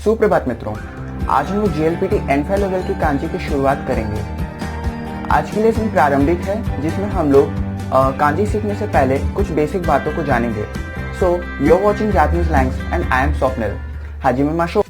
सुप्रभात मित्रों, आज हम लोग जीएलपीटी N5 लेवल की कांजी की शुरुआत करेंगे। आज के लेसन प्रारंभिक है जिसमें हम लोग कांजी सीखने से पहले कुछ बेसिक बातों को जानेंगे। So you are watching Japanese language and I am Swapnil. हाजिमे माशो।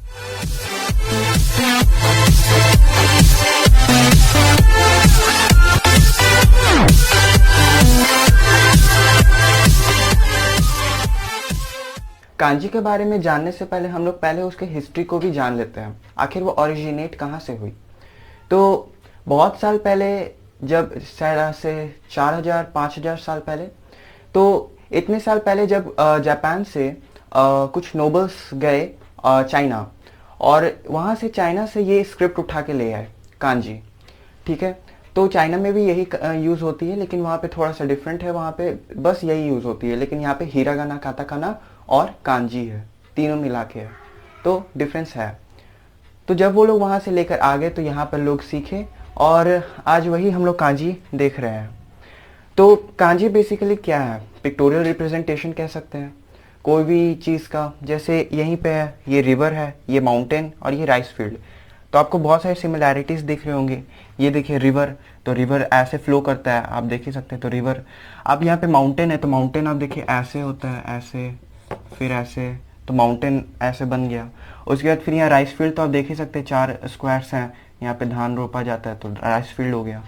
कांजी के बारे में जानने से पहले हम लोग पहले उसके हिस्ट्री को भी जान लेते हैं, आखिर वो ओरिजिनेट कहाँ से हुई। तो बहुत साल पहले, जब शायद से 4000-5000 साल पहले, तो इतने साल पहले जब जापान से कुछ नोबल्स गए चाइना, और वहाँ से चाइना से ये स्क्रिप्ट उठा के ले आए कांजी। ठीक है, तो चाइना में भी यही यूज़ होती है, लेकिन वहाँ पे थोड़ा सा डिफरेंट है। वहाँ पे बस यही यूज़ होती है, लेकिन यहाँ पे हिरागाना, काताकाना और कांजी है, तीनों मिला के है, तो डिफरेंस है। तो जब वो लोग वहाँ से लेकर आ गए तो यहाँ पर लोग सीखे, और आज वही हम लोग कांजी देख रहे हैं। तो कांजी बेसिकली क्या है? पिक्टोरियल रिप्रेजेंटेशन कह सकते हैं कोई भी चीज़ का। जैसे यहीं पे है, ये रिवर है, ये माउंटेन और ये राइस फील्ड। तो आपको बहुत सारी सिमिलैरिटीज़ दिख रहे होंगे। ये देखिए रिवर, तो रिवर ऐसे फ्लो करता है, आप देख ही सकते हैं। तो रिवर, अब यहाँ पे माउंटेन है, तो माउंटेन आप देखिए ऐसे होता है, ऐसे, फिर ऐसे, तो माउंटेन ऐसे बन गया। उसके बाद फिर यहाँ राइस फील्ड, तो आप देख ही सकते हैं 4 स्क्वायर्स हैं, यहाँ पे धान रोपा जाता है, तो राइस फील्ड हो गया।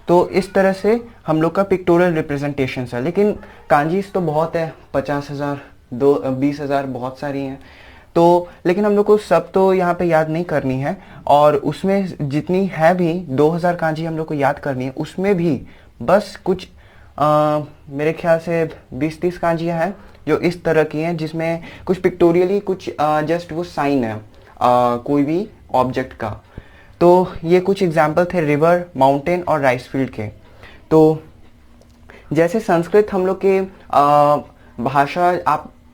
तो इस तरह से हम लोग का पिक्टोरियल रिप्रेजेंटेशन है। लेकिन कांजीज तो बहुत है, 50,000, 20,000, बहुत सारी हैं। तो लेकिन हम लोग को सब तो यहाँ पे याद नहीं करनी है, और उसमें जितनी है भी 2000 कांजी हम लोग को याद करनी है। उसमें भी बस कुछ मेरे ख्याल से 20-30 कांजियाँ हैं जो इस तरह की हैं, जिसमें कुछ पिक्टोरियली, कुछ जस्ट वो साइन है कोई भी ऑब्जेक्ट का। तो ये कुछ एग्जाम्पल थे रिवर, माउंटेन और राइस फील्ड के। तो जैसे संस्कृत हम लोग के भाषा,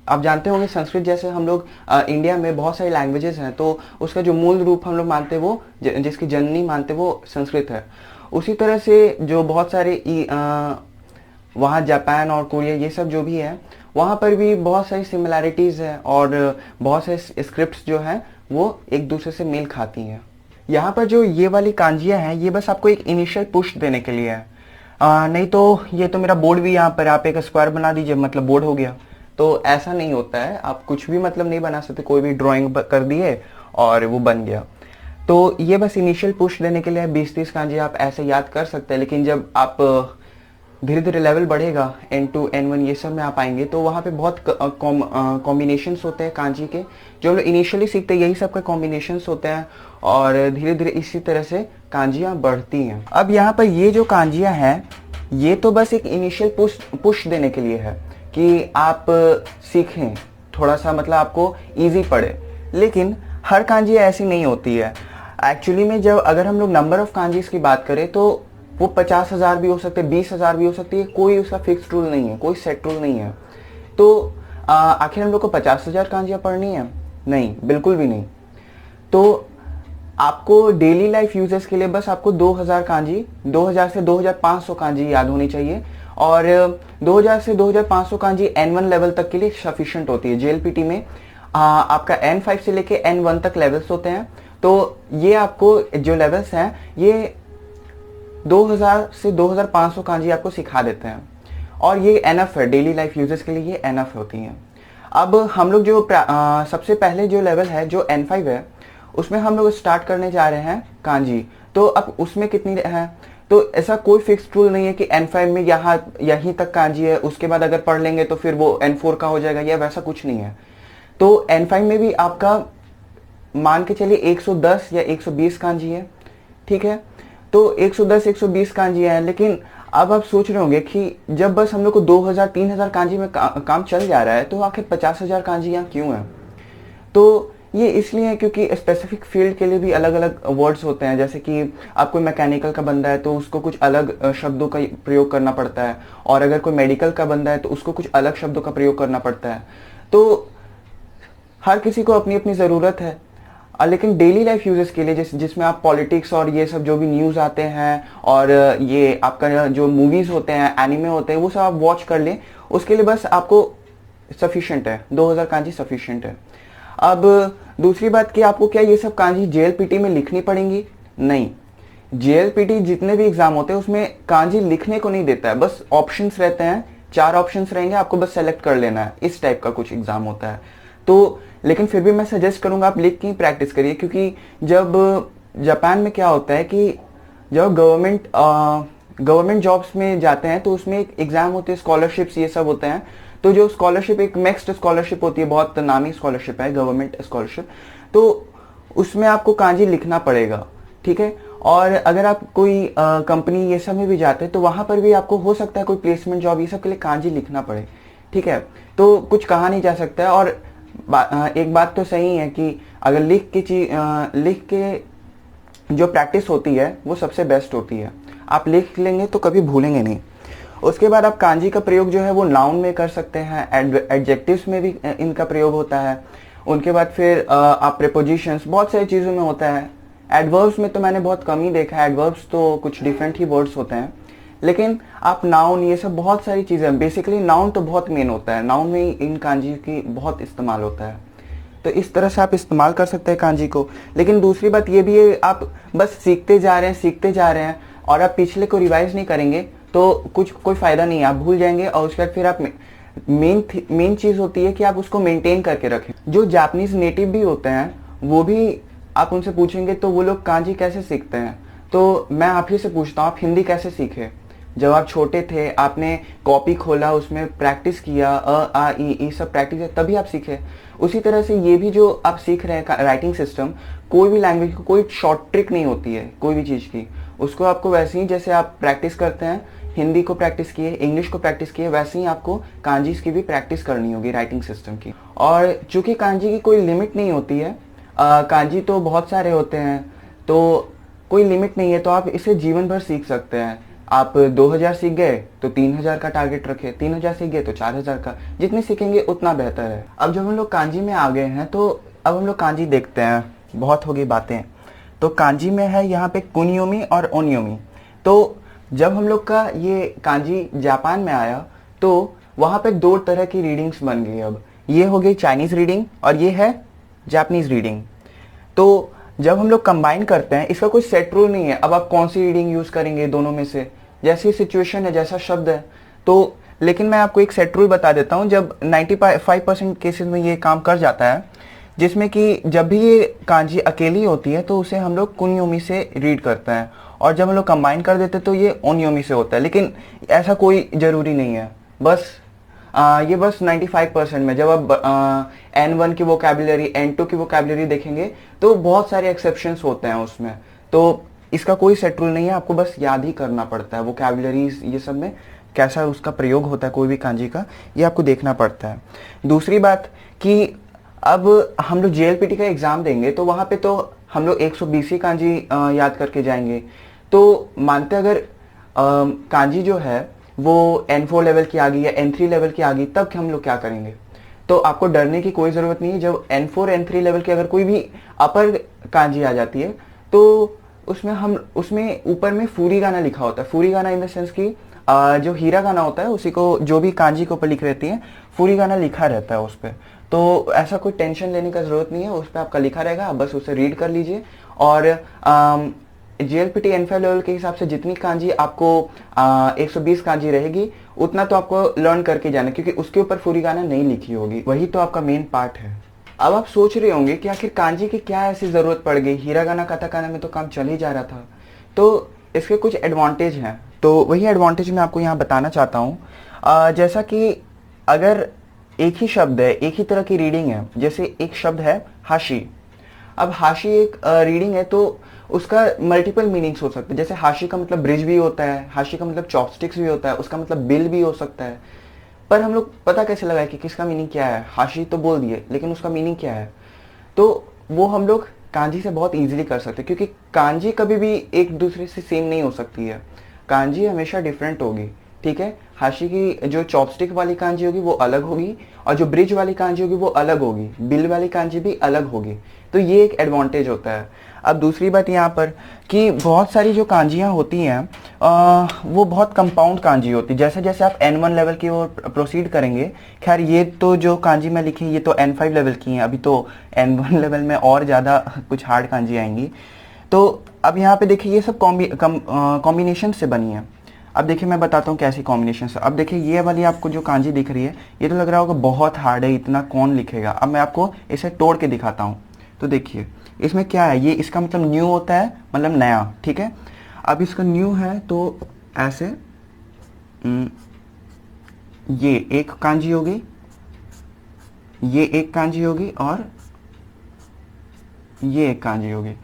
आप जानते होंगे, संस्कृत जैसे हम लोग इंडिया में बहुत सारी लैंग्वेजेस हैं, तो उसका जो मूल रूप हम लोग मानते वो, जिसकी जननी मानते वो संस्कृत है। उसी तरह से जो बहुत सारे वहाँ जापान और कोरिया, ये सब जो भी है, वहाँ पर भी बहुत सारी सिमिलैरिटीज़ है, और बहुत सारे स्क्रिप्ट्स जो हैं वो एक दूसरे से मेल खाती हैं। यहाँ पर जो ये वाली कांजियाँ हैं, ये बस आपको एक इनिशियल पुश देने के लिए है। नहीं तो ये तो मेरा बोर्ड भी, यहाँ पर आप एक स्क्वायर बना दीजिए, मतलब बोर्ड हो गया। तो ऐसा नहीं होता है, आप कुछ भी मतलब नहीं बना सकते, कोई भी ड्राइंग कर दिए और वो बन गया। तो ये बस इनिशियल पुश देने के लिए 20-30 कांजी आप ऐसे याद कर सकते हैं। लेकिन जब आप धीरे धीरे लेवल बढ़ेगा, N2, N1 ये सब में आप आएंगे, तो वहाँ पे बहुत कॉम्बिनेशंस होते हैं कांजी के, जो हम लोग इनिशियली सीखते हैं, यही सब का कॉम्बिनेशंस होते हैं, और धीरे धीरे इसी तरह से कांजियाँ बढ़ती हैं। अब यहाँ पर ये जो कांजियाँ हैं, ये तो बस एक इनिशियल पुश देने के लिए है कि आप सीखें थोड़ा सा, मतलब आपको ईजी पड़े। लेकिन हर कांजी ऐसी नहीं होती है। एक्चुअली में जब अगर हम लोग नंबर ऑफ कांजीज की बात करें, तो वो 50,000 भी हो सकते हैं, 20,000 भी हो सकती है। कोई उसका फिक्स रूल नहीं है, कोई सेट रूल नहीं है। तो आखिर हम लोग को 50,000 कांजियाँ पढ़नी है? नहीं, बिल्कुल भी नहीं। तो आपको डेली लाइफ यूजेस के लिए बस आपको 2000 कांजी, 2000 से 2500 कांजी याद होनी चाहिए, और 2000 से 2500 कांजी N1 लेवल तक के लिए सफिशिएंट होती है। JLPT में आपका N5 से लेके N1 तक लेवल्स होते हैं। तो ये आपको जो लेवल्स हैं, ये 2000 से 2500 कांजी आपको सिखा देते हैं, और ये एनफ है डेली लाइफ यूजेस के लिए, ये एनफ होती हैं। अब हम लोग जो सबसे पहले जो लेवल है, जो N5 है, उसमें हम लोग स्टार्ट करने जा रहे हैं कांजी। तो अब उसमें कितनी है? तो ऐसा कोई फिक्स रूल नहीं है कि N5 में यहीं तक कांजी है, उसके बाद अगर पढ़ लेंगे तो फिर वो N4 का हो जाएगा, या वैसा कुछ नहीं है। तो N5 में भी आपका मान के चलिए 110 या 120 कांजी है। ठीक है, तो 110-120 कांजियाँ हैं। लेकिन अब आप सोच रहे होंगे कि जब बस हम लोग को 2000-3000 कांजी में काम चल जा रहा है, तो आखिर 50,000 कांजियाँ क्यों हैं? तो ये इसलिए है क्योंकि स्पेसिफिक फील्ड के लिए भी अलग अलग वर्ड्स होते हैं। जैसे कि आप कोई मैकेनिकल का बंदा है, तो उसको कुछ अलग शब्दों का प्रयोग करना पड़ता है, और अगर कोई मेडिकल का बंदा है तो उसको कुछ अलग शब्दों का प्रयोग करना पड़ता है। तो हर किसी को अपनी अपनी ज़रूरत है। लेकिन डेली लाइफ यूजेस के लिए, जिसमें आप पॉलिटिक्स और ये सब जो भी न्यूज़ आते हैं, और ये आपका जो मूवीज़ होते हैं, एनिमे होते हैं, वो सब आप वॉच कर लें, उसके लिए बस आपको सफिशिएंट है, 2000 कांजी सफिशिएंट है। अब दूसरी बात कि आपको क्या ये सब कांजी जेएलपीटी में लिखनी पड़ेंगी? नहीं, जेएलपीटी जितने भी एग्जाम होते हैं उसमें कांजी लिखने को नहीं देता है, बस ऑप्शंस रहते हैं, 4 ऑप्शंस रहेंगे, आपको बस सेलेक्ट कर लेना है। इस टाइप का कुछ एग्जाम होता है। तो लेकिन फिर भी मैं सजेस्ट करूंगा आप लिख के ही प्रैक्टिस करिए, क्योंकि जब जापान में क्या होता है कि जब गवर्नमेंट जॉब्स में जाते हैं तो उसमें एक एग्जाम होते हैं, स्कॉलरशिप्स ये सब होते हैं। तो जो स्कॉलरशिप एक मिक्स्ड स्कॉलरशिप होती है, बहुत नामी स्कॉलरशिप है गवर्नमेंट स्कॉलरशिप, तो उसमें आपको कांजी लिखना पड़ेगा, ठीक है। और अगर आप कोई कंपनी ये सब में भी जाते हैं तो वहां पर भी आपको हो सकता है कोई प्लेसमेंट जॉब ये सब के लिए कांजी लिखना पड़े, ठीक है। तो कुछ कहा नहीं जा सकता है। और एक बात तो सही है कि अगर लिख के जो प्रैक्टिस होती है वो सबसे बेस्ट होती है। आप लिख लेंगे तो कभी भूलेंगे नहीं। उसके बाद आप कांजी का प्रयोग जो है वो नाउन में कर सकते हैं, एडजेक्टिव्स में भी इनका प्रयोग होता है। उनके बाद फिर आप प्रीपोजिशंस, बहुत सारी चीज़ों में होता है। एडवर्ब्स में तो मैंने बहुत कम ही देखा है, एडवर्ब्स तो कुछ डिफरेंट ही वर्ड्स होते हैं। लेकिन आप नाउन, ये सब बहुत सारी चीज़ें, बेसिकली नाउन तो बहुत मेन होता है, नाउन में ही इन कांजी की बहुत इस्तेमाल होता है। तो इस तरह से आप इस्तेमाल कर सकते हैं कांजी को। लेकिन दूसरी बात ये भी है, आप बस सीखते जा रहे हैं और आप पिछले को रिवाइज नहीं करेंगे तो कोई फायदा नहीं है, आप भूल जाएंगे। और उसके बाद फिर आप मेन चीज़ होती है कि आप उसको मेंटेन करके रखें। जो जापानीज नेटिव भी होते हैं वो भी आप उनसे पूछेंगे तो वो लोग कांजी कैसे सीखते हैं, तो मैं आप ही से पूछता हूँ, आप हिंदी कैसे सीखे? जब आप छोटे थे आपने कॉपी खोला, उसमें प्रैक्टिस किया, अ आ ई सब प्रैक्टिस किया, तभी आप सीखे। उसी तरह से ये भी जो आप सीख रहे हैं राइटिंग सिस्टम, कोई भी लैंग्वेज को कोई शॉर्ट ट्रिक नहीं होती है कोई भी चीज़ की। उसको आपको वैसे ही जैसे आप प्रैक्टिस करते हैं, हिंदी को प्रैक्टिस किए, इंग्लिश को प्रैक्टिस किए, वैसे ही आपको कांजीज की भी प्रैक्टिस करनी होगी राइटिंग सिस्टम की। और चूंकि कांजी की कोई लिमिट नहीं होती है, कांजी तो बहुत सारे होते हैं, तो कोई लिमिट नहीं है, तो आप इसे जीवन भर सीख सकते हैं। आप 2000 सीख गए तो 3000 का टारगेट रखे, 3000 सीख गए तो 4000 का, जितने सीखेंगे उतना बेहतर है। अब जब हम लोग कांजी में आ गए हैं तो अब हम लोग कांजी देखते हैं। बहुत हो गई बातें। तो कांजी में है यहाँ पे कुनियोमी और ओनियोमी। तो जब हम लोग का ये कांजी जापान में आया तो वहाँ पे 2 तरह की रीडिंग्स बन गई। अब ये हो गई चाइनीज रीडिंग और ये है जापानीज रीडिंग। तो जब हम लोग कंबाइन करते हैं, इसका कोई सेट रूल नहीं है, अब आप कौन सी रीडिंग यूज करेंगे दोनों में से, जैसी सिचुएशन है, जैसा शब्द है। तो लेकिन मैं आपको एक सेट रूल बता देता हूं, जब 95% केसेस में ये काम कर जाता है, जिसमें कि जब भी ये कांजी अकेली होती है तो उसे हम लोग कुनियोमी से रीड करते हैं, और जब हम लोग कंबाइन कर देते हैं तो ये ओनियोमी से होता है। लेकिन ऐसा कोई जरूरी नहीं है, बस ये बस 95% में। जब आप N1 की वोकैबुलरी, N2 की वोकैबुलरी देखेंगे तो बहुत सारे एक्सेप्शंस होते हैं उसमें। तो इसका कोई सेट रूल नहीं है, आपको बस याद ही करना पड़ता है। वोकैबुलरीज ये सब में कैसा उसका प्रयोग होता है कोई भी कांजी का, ये आपको देखना पड़ता है। दूसरी बात कि अब हम लोग जेएलपीटी का एग्जाम देंगे तो वहाँ पे तो हम लोग 120 ही कांजी याद करके जाएंगे। तो मानते अगर कांजी जो है वो N4 लेवल की आ गई या N3 लेवल की आ गई, तब हम लोग क्या करेंगे? तो आपको डरने की कोई ज़रूरत नहीं है। जब N4 N3 लेवल की अगर कोई भी अपर कांजी आ जाती है तो उसमें ऊपर में फूरी गाना लिखा होता है। फूरी गाना इन द सेंस की जो हीरा गाना होता है उसी को, जो भी कांजी के ऊपर लिख रहती है, फूरी गाना लिखा रहता है उस पर। तो ऐसा कोई टेंशन लेने का ज़रूरत नहीं है, उस पर आपका लिखा रहेगा, आप बस उसे रीड कर लीजिए। और जेएलपीटी N5 लेवल के हिसाब से जितनी कांजी आपको 120 कांजी रहेगी उतना तो आपको लर्न करके जाना, क्योंकि उसके ऊपर फूरी गाना नहीं लिखी होगी, वही तो आपका मेन पार्ट है। अब आप सोच रहे होंगे कि आखिर कांजी की क्या ऐसी जरूरत पड़ गई, हीरा गाना काताकाना में तो काम चल ही जा रहा था। तो इसके कुछ एडवांटेज हैं, तो वही एडवांटेज मैं आपको यहाँ बताना चाहता हूँ। जैसा कि अगर एक ही शब्द है, एक ही तरह की रीडिंग है, जैसे एक शब्द है हाशी। अब हाशी एक रीडिंग है तो उसका मल्टीपल मीनिंग्स हो सकते हैं। जैसे हाशी का मतलब ब्रिज भी होता है, हाशी का मतलब चॉपस्टिक्स भी होता है, उसका मतलब बिल भी हो सकता है। पर हम लोग पता कैसे लगाए कि किसका मीनिंग क्या है? हाशी तो बोल दिए, लेकिन उसका मीनिंग क्या है? तो वो हम लोग कांजी से बहुत इजीली कर सकते हैं, क्योंकि कांजी कभी भी एक दूसरे से सेम नहीं हो सकती है, कांजी हमेशा डिफरेंट होगी, ठीक है। हाशी की जो चॉपस्टिक वाली कांजी होगी वो अलग होगी, और जो ब्रिज वाली कांजी होगी वो अलग होगी, बिल वाली कांजी भी अलग होगी, तो ये एक एडवांटेज होता है। अब दूसरी बात यहाँ पर कि बहुत सारी जो कांजियाँ होती हैं वो बहुत कंपाउंड कांजी होती है। जैसे जैसे आप N1 लेवल की ओर प्रोसीड करेंगे, खैर ये तो जो कांजी मैं लिखी ये तो N5 लेवल की हैं, अभी तो N1 लेवल में और ज़्यादा कुछ हार्ड कांजी आएंगी। तो अब यहाँ पे देखिए ये सब कॉम्बिनेशन से बनी है। अब देखिए मैं बताता हूँ कैसी कॉम्बिनेशन से। अब देखिए ये वाली आपको जो कांजी दिख रही है ये तो लग रहा होगा बहुत हार्ड है, इतना कौन लिखेगा। अब मैं आपको इसे तोड़ के दिखाता हूँ। तो देखिए इसमें क्या है, ये इसका मतलब न्यू होता है, मतलब नया, ठीक है। अब इसका न्यू है तो ऐसे ये एक कांजी होगी, ये एक कांजी होगी और ये एक कांजी होगी।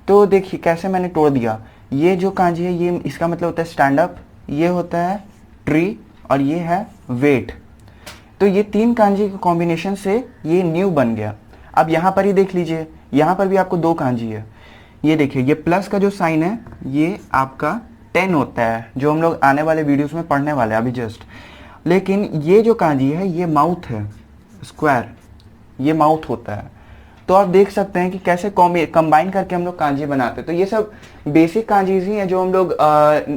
तो देखिए कैसे मैंने तोड़ दिया। ये जो कांजी है ये इसका मतलब होता है स्टैंड अप, ये होता है ट्री और ये है वेट। तो ये तीन कांजी के कॉम्बिनेशन से ये न्यू बन गया। अब यहाँ पर ही देख लीजिए, यहाँ पर भी आपको दो कांजी है। ये देखिए ये प्लस का जो साइन है ये आपका 10 होता है, जो हम लोग आने वाले वीडियोस में पढ़ने वाले हैं अभी जस्ट। लेकिन ये जो कांजी है ये माउथ है, स्क्वायर, ये माउथ होता है। तो आप देख सकते हैं कि कैसे कंबाइन करके हम लोग कांजी बनाते हैं। तो ये सब बेसिक कांजीज ही हैं जो हम लोग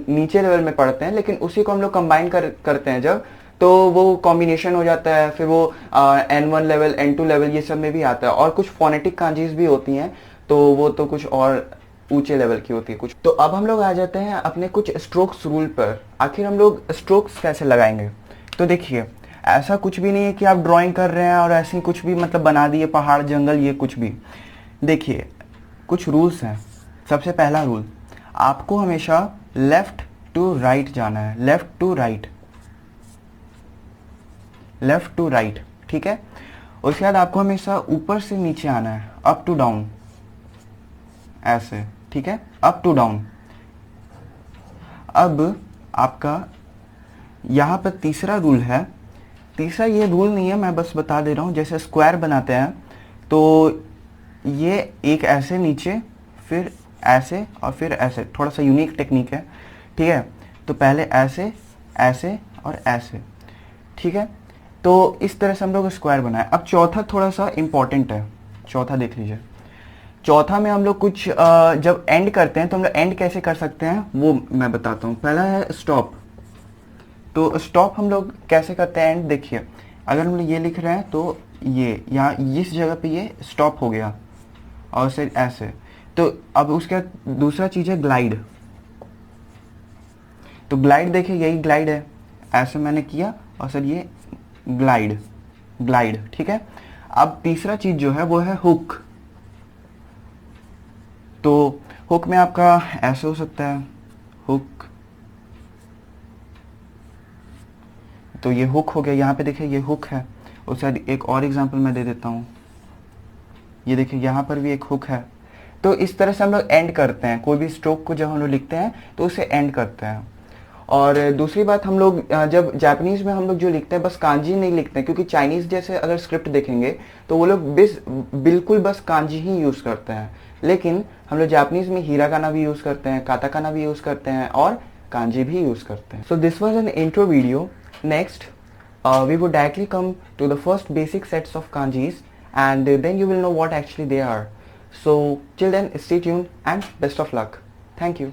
नीचे लेवल में पढ़ते हैं, लेकिन उसी को हम लोग कंबाइन करते हैं जब, तो वो कॉम्बिनेशन हो जाता है। फिर वो N1 लेवल, N2 लेवल ये सब में भी आता है। और कुछ फोनेटिक कांजीज भी होती हैं, तो वो तो कुछ और ऊंचे लेवल की होती है कुछ। तो अब हम लोग आ जाते हैं अपने कुछ स्ट्रोक्स रूल पर। आखिर हम लोग स्ट्रोक्स कैसे लगाएंगे। तो देखिए ऐसा कुछ भी नहीं है कि आप ड्राइंग कर रहे हैं और ऐसे ही कुछ भी मतलब बना दिए पहाड़ जंगल ये कुछ भी। देखिए कुछ रूल्स हैं। सबसे पहला रूल, आपको हमेशा लेफ्ट टू राइट जाना है, left to right, left to right, ठीक है। उसके बाद आपको हमेशा ऊपर से नीचे आना है, अप टू डाउन, ऐसे, ठीक है, अप टू डाउन। अब आपका यहाँ पर तीसरा रूल है। तीसरा ये रूल नहीं है, मैं बस बता दे रहा हूँ। जैसे स्क्वायर बनाते हैं तो ये एक ऐसे नीचे, फिर ऐसे और फिर ऐसे, थोड़ा सा यूनिक टेक्निक है, ठीक है। तो पहले ऐसे, ऐसे और ऐसे, ठीक है। तो इस तरह से हम लोग स्क्वायर बनाए। अब चौथा थोड़ा सा इम्पोर्टेंट है, चौथा देख लीजिए। चौथा में हम लोग कुछ जब एंड करते हैं तो हम लोग एंड कैसे कर सकते हैं वो मैं बताता हूँ। पहला है स्टॉप। तो स्टॉप हम लोग कैसे करते हैं एंड, देखिए अगर हम लोग ये लिख रहे हैं तो ये यहाँ इस जगह पे ये स्टॉप हो गया और फिर ऐसे। तो अब उसके दूसरा चीज़ है ग्लाइड। तो ग्लाइड देखिए यही ग्लाइड है, ऐसे मैंने किया और सर ये ग्लाइड, ग्लाइड, ठीक है। अब तीसरा चीज जो है वो है हुक। तो हुक में आपका ऐसे हो सकता है, हुक। तो ये हुक हो गया, यहाँ पे देखिए ये हुक है। उसके बाद एक और एग्जांपल मैं दे देता हूँ। ये देखिए यहाँ पर भी एक हुक है। तो इस तरह से हम लोग एंड करते हैं, कोई भी स्ट्रोक को जब हम लोग लिखते हैं तो उसे एंड करते हैं। और दूसरी बात, हम लोग जब जापानीज में हम लोग जो लिखते हैं बस कांजी नहीं लिखते हैं, क्योंकि चाइनीज जैसे अगर स्क्रिप्ट देखेंगे तो वो लोग बिल्कुल बस कांजी ही यूज करते हैं। लेकिन हम लोग जापानीज में हीरागाना भी यूज करते हैं, काताकाना भी यूज करते हैं और कांजी भी यूज करते हैं। So this was an intro video. Next we would directly come to the first basic sets of kanjis, and then you will know what actually they are. So till then, stay tuned and best of luck. Thank you.